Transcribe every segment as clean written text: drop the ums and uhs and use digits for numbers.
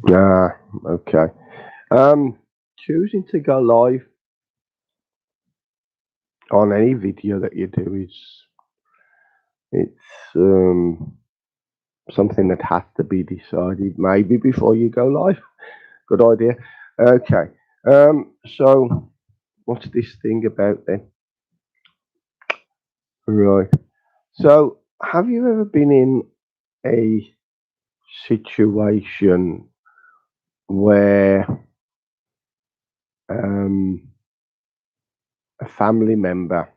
Ah, okay. Choosing to go live on any video that you do is it's something that has to be decided maybe before you go live. Good idea. Okay. So what's this thing about then? Right. So have you ever been in a situation where um, a family member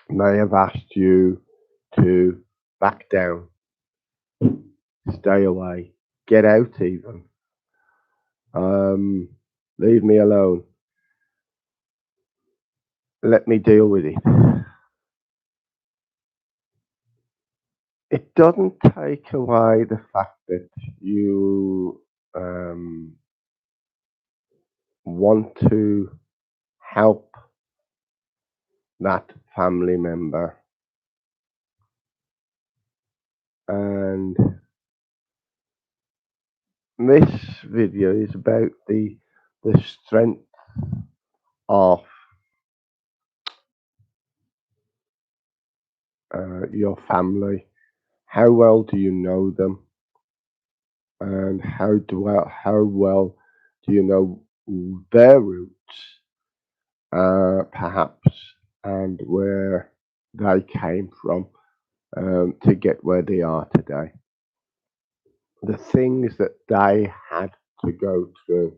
may have asked you to back down, stay away, get out even, um, leave me alone, let me deal with it. It doesn't take away the fact that you want to help that family member, and this video is about the strength of your family. How well do you know them, and how well do you know their roots, perhaps, and where they came from to get where they are today. The things that they had to go through,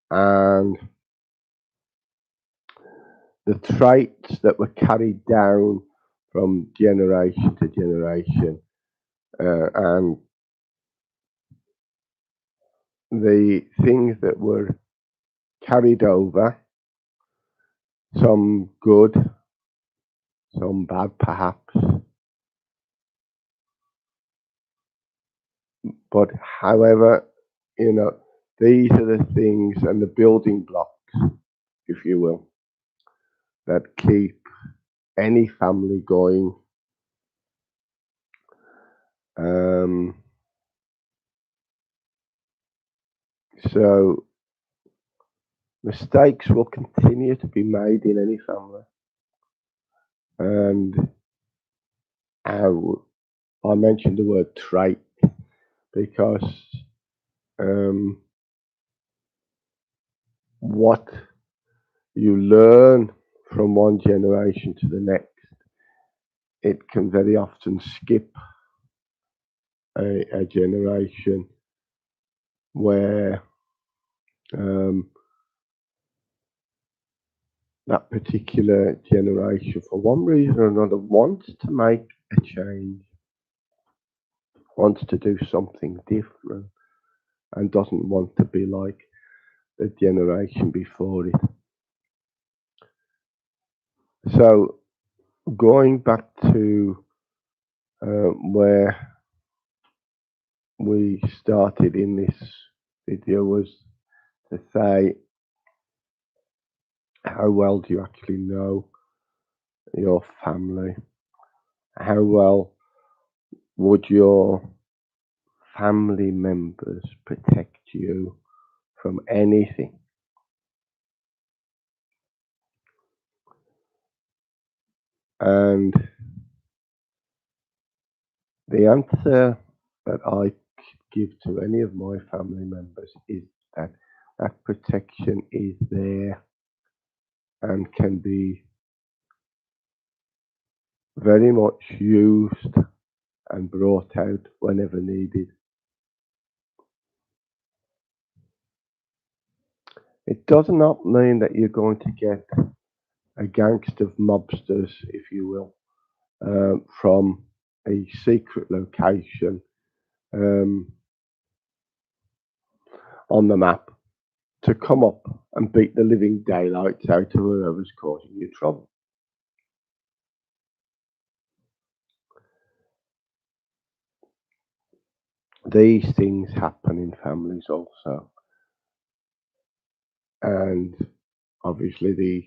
and the traits that were carried down from generation to generation, and the things that were carried over, some good, some bad perhaps, but however, you know, these are the things and the building blocks, if you will, that keep any family going. Um, so mistakes will continue to be made in any family, and I mentioned the word trait because um, what you learn from one generation to the next, it can very often skip a generation where um, that particular generation, for one reason or another, wants to make a change, wants to do something different, and doesn't want to be like the generation before it. So, going back to where we started in this video was to say, how well do you actually know your family? How well would your family members protect you from anything? And the answer that I give to any of my family members is that that protection is there and can be very much used and brought out whenever needed. It does not mean that you're going to get a gangster of mobsters, if you will, from a secret location um, on the map to come up and beat the living daylights out of whoever's causing you trouble. These things happen in families also, and obviously the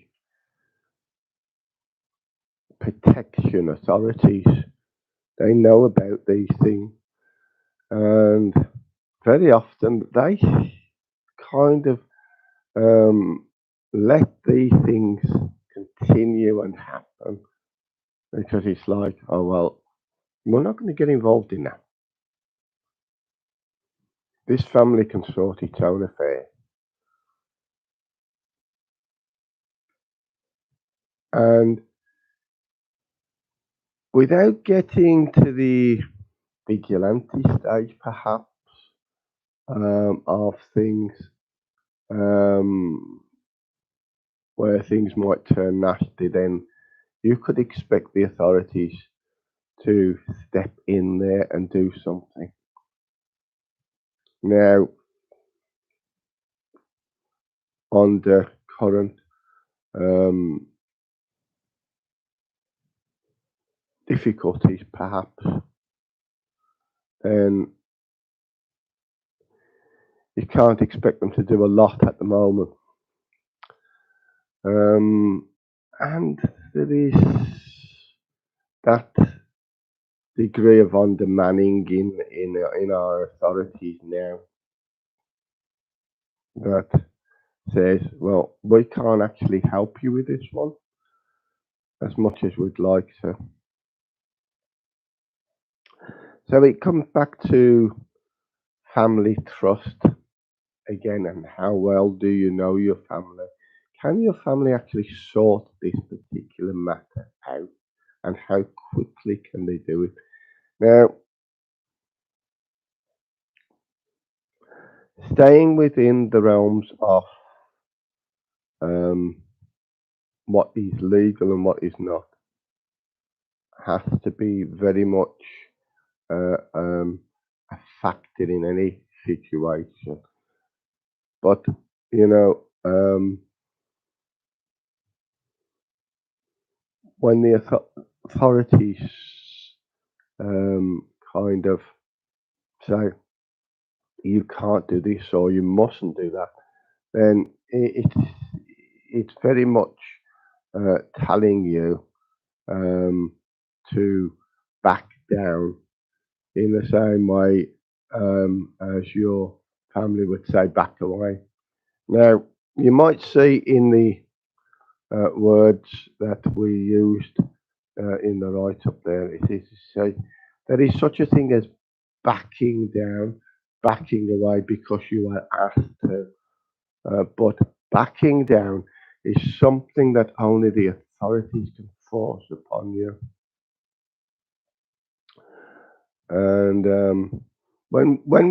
protection authorities, they know about these things, and very often they kind of um, let these things continue and happen because it's like, oh well, we're not going to get involved in that. This family can sort its own affair. And without getting to the vigilante stage, perhaps, of things, um, where things might turn nasty, then you could expect the authorities to step in there and do something. Now, under current um, difficulties, perhaps, then you can't expect them to do a lot at the moment. Um, and there is that degree of undermanning in our authorities now that says, well, we can't actually help you with this one as much as we'd like to. So it comes back to family trust again, and how well do you know your family? Can your family actually sort this particular matter out, and how quickly can they do it? Now, staying within the realms of um, what is legal and what is not has to be very much a factor in any situation. But you know, when the authorities kind of say you can't do this or you mustn't do that, then it's very much telling you um, to back down in the same way as your family would say back away. Now, you might see in the words that we used in the write up there, it is to say there is such a thing as backing down, backing away because you are asked to. But backing down is something that only the authorities can force upon you. And when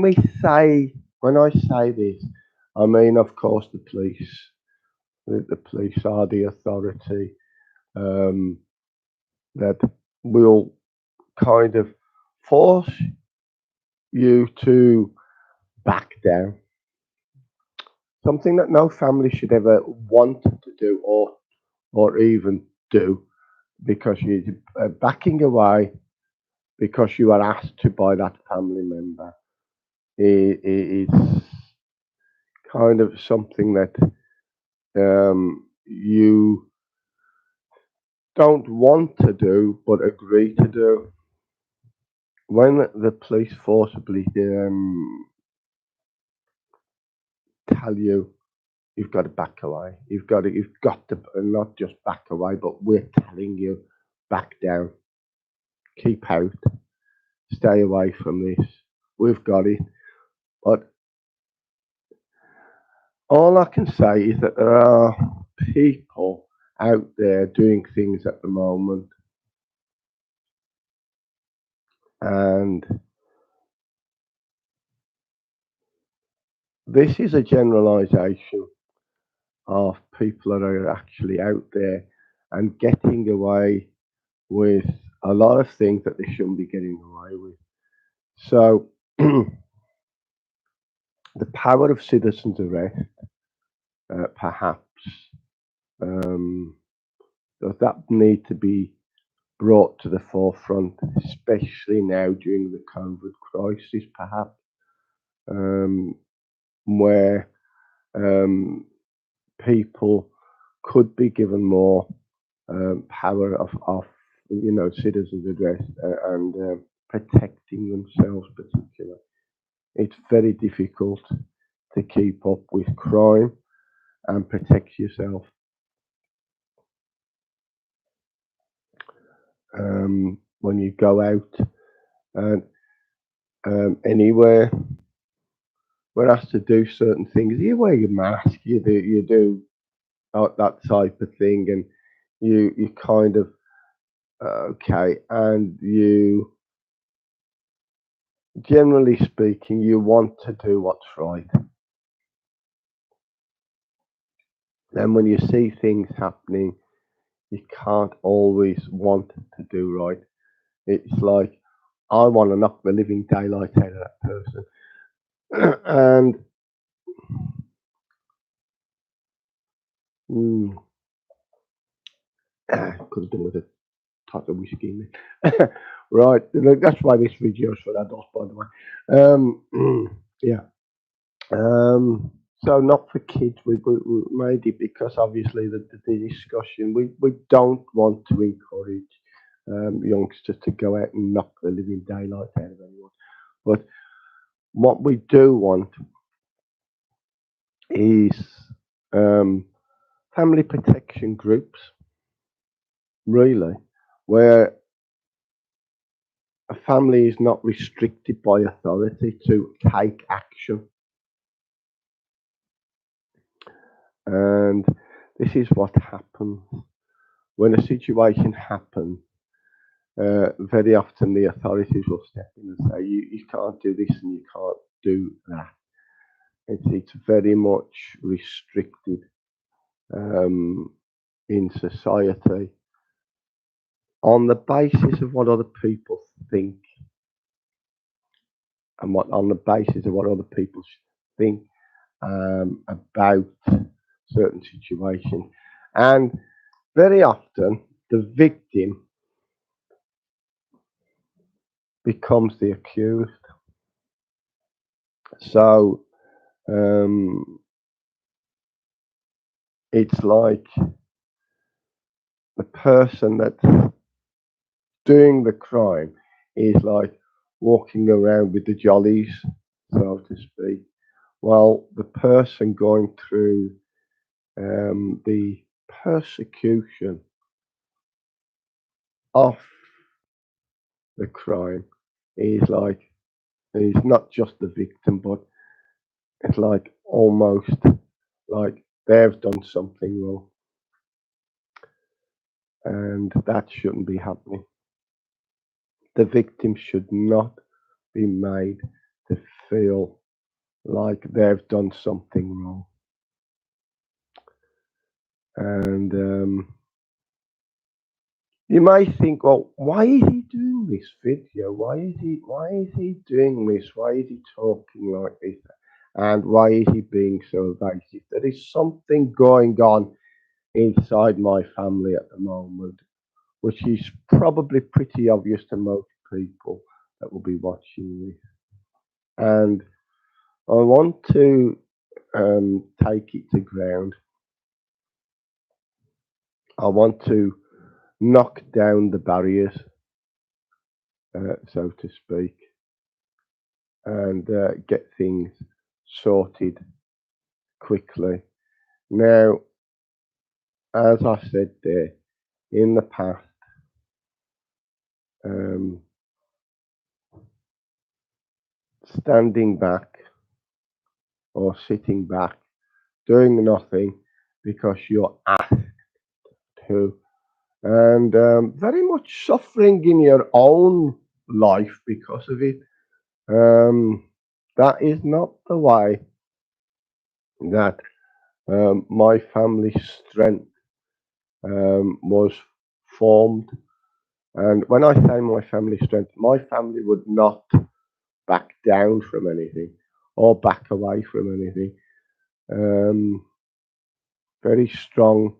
I say this, I mean, of course, the police. The police are the authority um, that will kind of force you to back down. Something that no family should ever want to do or even do because you're backing away because you are asked to by that family member. It's kind of something that you don't want to do but agree to do. When the police forcibly tell you you've got to back away, you've got to not just back away, but we're telling you back down, keep out, stay away from this. We've got it. But all I can say is that there are people out there doing things at the moment, and this is a generalisation of people that are actually out there and getting away with a lot of things that they shouldn't be getting away with. So, the power of citizens' arrest, perhaps, um, does that need to be brought to the forefront, especially now during the COVID crisis, perhaps, um, where um, people could be given more power of citizens' address and protecting themselves, particularly. it's very difficult to keep up with crime and protect yourself. When you go out and anywhere, we're asked to do certain things. You wear your mask, you do that type of thing, and you kind of okay, and you generally speaking, you want to do what's right. Then when you see things happening, you can't always want to do right. It's like I want to knock the living daylight out of that person, and mm, could have done with a type of whiskey in it. Right, look, that's why this video is for adults, by the way. Yeah. So not for kids. We made it because obviously the discussion. We don't want to encourage youngsters to go out and knock the living daylight out of anyone. But what we do want is um, family protection groups, really, where a family is not restricted by authority to take action. And this is what happens when a situation happens. Very often the authorities will step in and say, you can't do this and you can't do that. It's very much restricted um, in society on the basis of what other people think and what on the basis of what other people think about certain situations. And very often the victim becomes the accused. So um, it's like the person that's doing the crime is like walking around with the jollies, so to speak. Well, the person going through the persecution of the crime is like is not just the victim, but it's like almost like they've done something wrong, and that shouldn't be happening. The victim should not be made to feel like they've done something wrong. And you may think, well, why is he doing this video? Why is he doing this? Why is he talking like this? And why is he being so evasive? There is something going on inside my family at the moment, which is probably pretty obvious to most people that will be watching this. And I want to take it to ground. I want to knock down the barriers, so to speak, and get things sorted quickly. Now, as I said there, in the past, um, standing back or sitting back, doing nothing because you're asked to, and very much suffering in your own life because of it. Um, that is not the way that my family strength was formed. And when I say my family strength, my family would not back down from anything or back away from anything. Um, very strong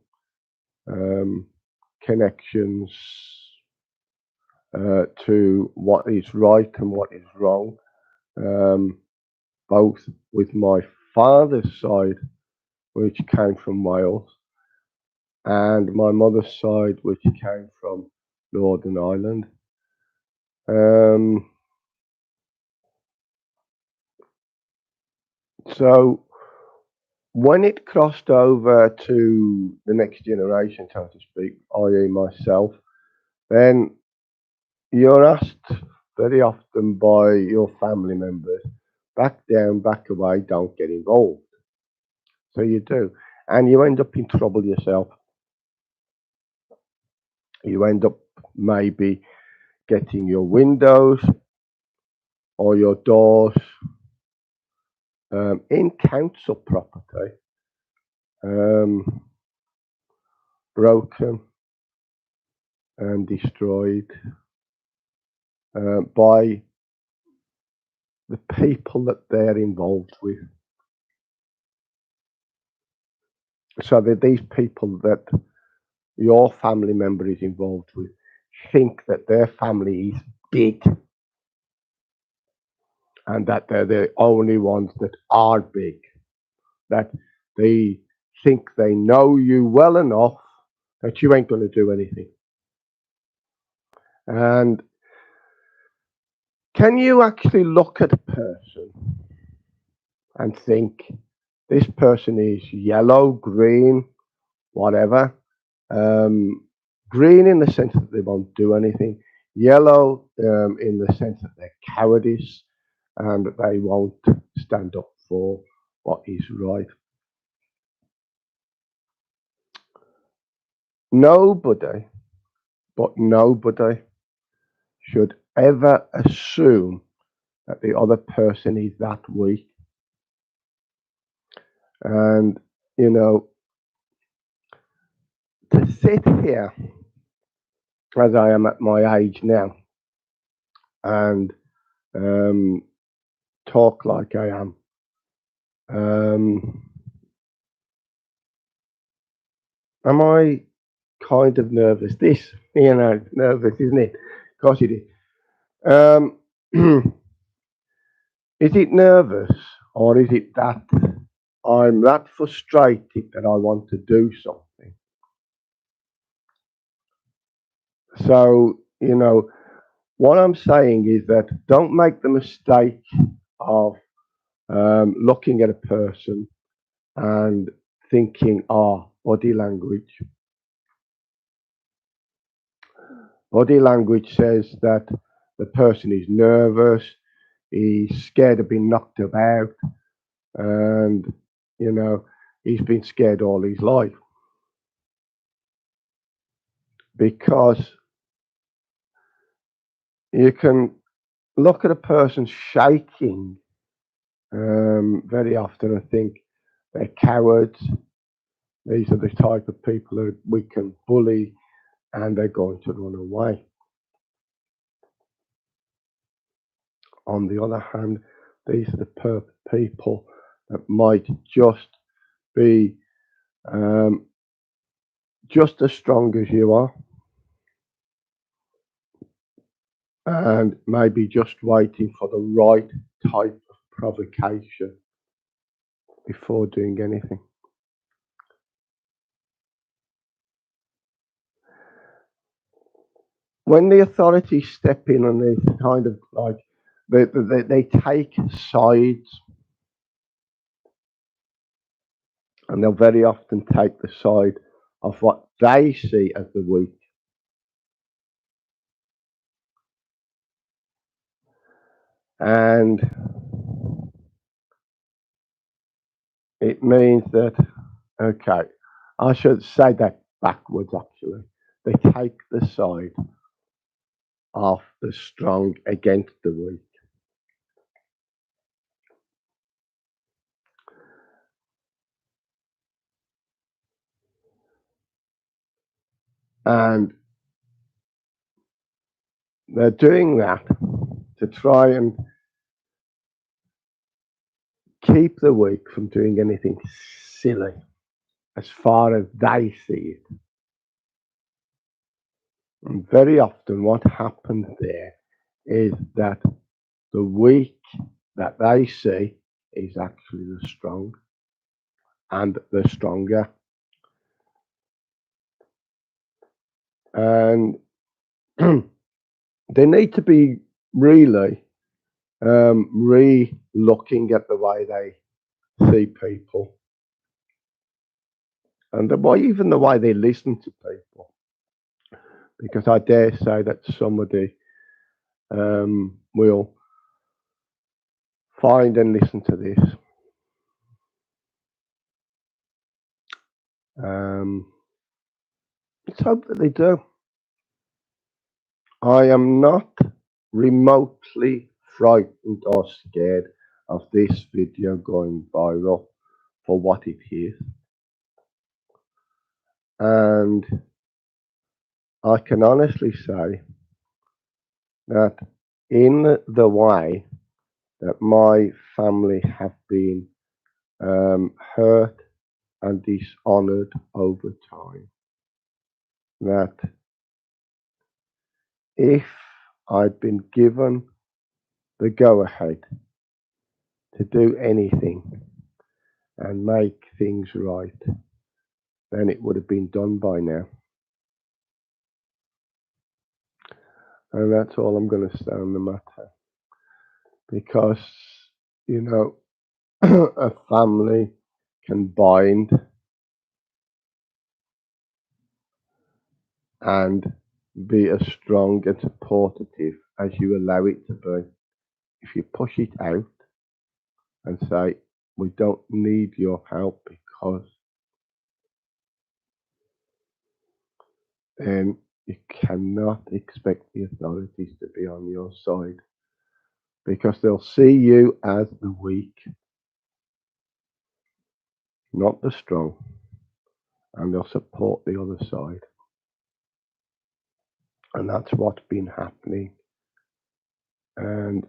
um, connections to what is right and what is wrong, um, both with my father's side, which came from Wales, and my mother's side, which came from Northern Ireland. Um, So when it crossed over to the next generation, so to speak, i.e., myself, then you're asked very often by your family members, back down, back away, don't get involved. So you do. And you end up in trouble yourself. You end up maybe getting your windows or your doors in council property um, broken and destroyed by the people that they're involved with. So that these people that your family member is involved with think that their family is big and that they're the only ones that are big, that they think they know you well enough that you ain't going to do anything. And can you actually look at a person and think this person is yellow, green, whatever? Um, Green in the sense that they won't do anything, yellow in the sense that they're cowardice and that they won't stand up for what is right. Nobody, but nobody should ever assume that the other person is that weak. And, you know, to sit here as I am at my age now and um, talk like I am, um, am I kind of nervous? Nervous, isn't it? Of course it is. Um, is it nervous or is it that I'm that frustrated that I want to do something? So, what I'm saying is that don't make the mistake of looking at a person and thinking, body language. Body language says that the person is nervous, he's scared of being knocked about, and, you know, he's been scared all his life. Because you can look at a person shaking very often and think they're cowards. These are the type of people that we can bully and they're going to run away. On the other hand, these are the people that might just be um, just as strong as you are and maybe just waiting for the right type of provocation before doing anything. When the authorities step in and they kind of like they take sides, and they'll very often take the side of what they see as the weak. And it means that, okay, I should say that backwards actually. They take the side of the strong against the weak. And they're doing that to try and keep the weak from doing anything silly as far as they see it. And very often, what happens there is that the weak that they see is actually the strong and the stronger. And they need to be really re looking at the way they see people, and even the way they listen to people, because I dare say that somebody will find and listen to this. Um, let's hope that they do. I am not remotely frightened or scared of this video going viral for what it is. And I can honestly say that in the way that my family have been hurt and dishonored over time, that if I'd been given the go ahead to do anything and make things right, then it would have been done by now. And that's all I'm going to say on the matter. Because, you know, a family can bind and be as strong and supportive as you allow it to be. If you push it out and say, we don't need your help because, then you cannot expect the authorities to be on your side because they'll see you as the weak, not the strong, and they'll support the other side. And that's what's been happening. And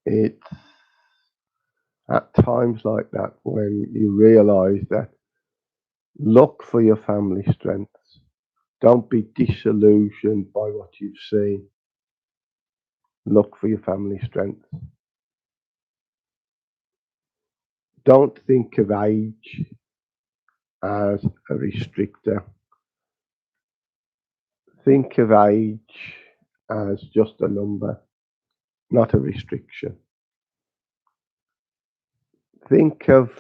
it's at times like that when you realize that look for your family strengths. Don't be disillusioned by what you've seen. Look for your family strengths. Don't think of age as a restrictor. Think of age as just a number, not a restriction. Think of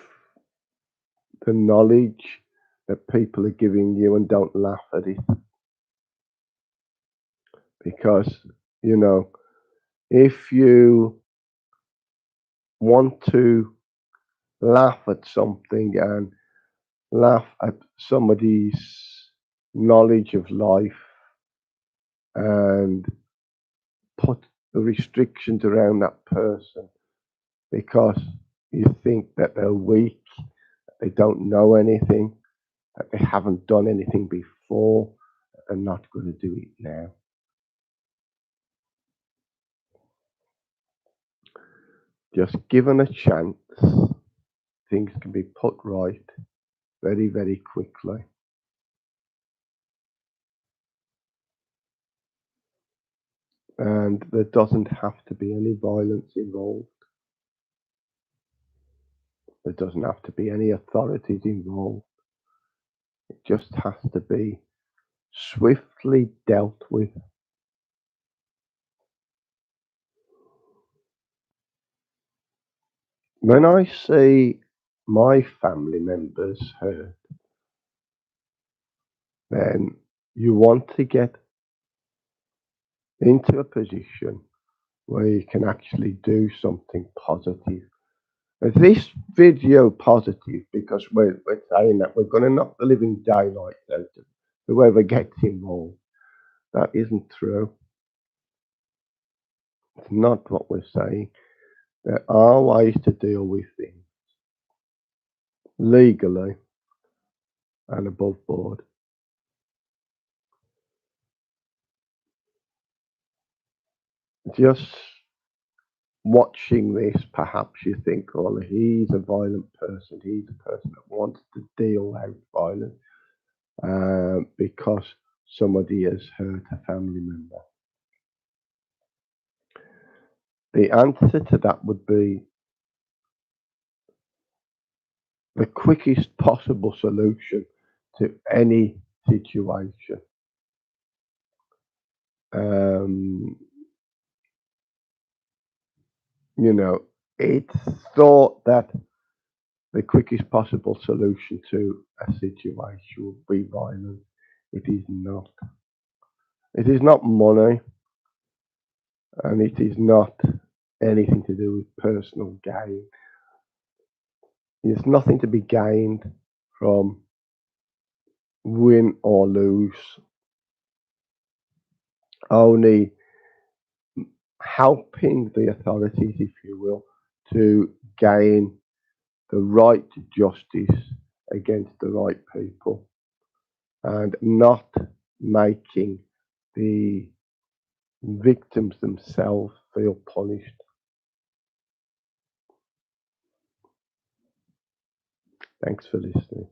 the knowledge that people are giving you and don't laugh at it. Because, you know, if you want to laugh at something and laugh at somebody's knowledge of life and put the restrictions around that person because you think that they're weak, that they don't know anything, that they haven't done anything before, that they're not going to do it now. Just given a chance, things can be put right very, very quickly. And there doesn't have to be any violence involved. There doesn't have to be any authorities involved. It just has to be swiftly dealt with. When I see my family members hurt, then you want to get into a position where you can actually do something positive. Is this video positive because we're saying that we're going to knock the living daylights out of whoever gets involved? That isn't true. It's not what we're saying. There are ways to deal with things legally and above board. Just watching this, perhaps you think, oh, he's a violent person. He's a person that wants to deal out violence because somebody has hurt a family member. The answer to that would be the quickest possible solution to any situation. Um, you know, it's thought that the quickest possible solution to a situation would be violence. It is not. It is not money, and it is not anything to do with personal gain. There's nothing to be gained from win or lose, only helping the authorities, if you will, to gain the right to justice against the right people and not making the victims themselves feel punished. Thanks for listening.